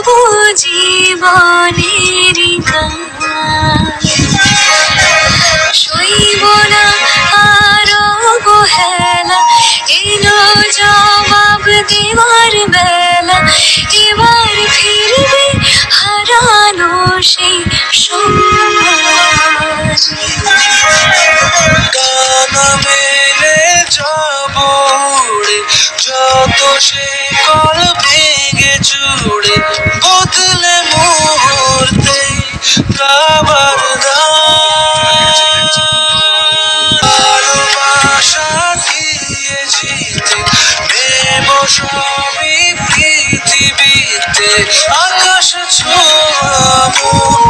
তবু জীবনের গান সইব না আর অবহেলা, এলো জবাব দেওয়ার বেলা, এবার ফিরবে হারানো সেই সম্মান। ডানা মেলে যাব উড়ে, যত সে কল ভেঙে চুড়ে, বদলে মুহূর্তে গাবার গান। ভালোবাসা দিয়ে জিতে নেব সবই পৃথিবীতে, আকাশ ছোঁয়া মন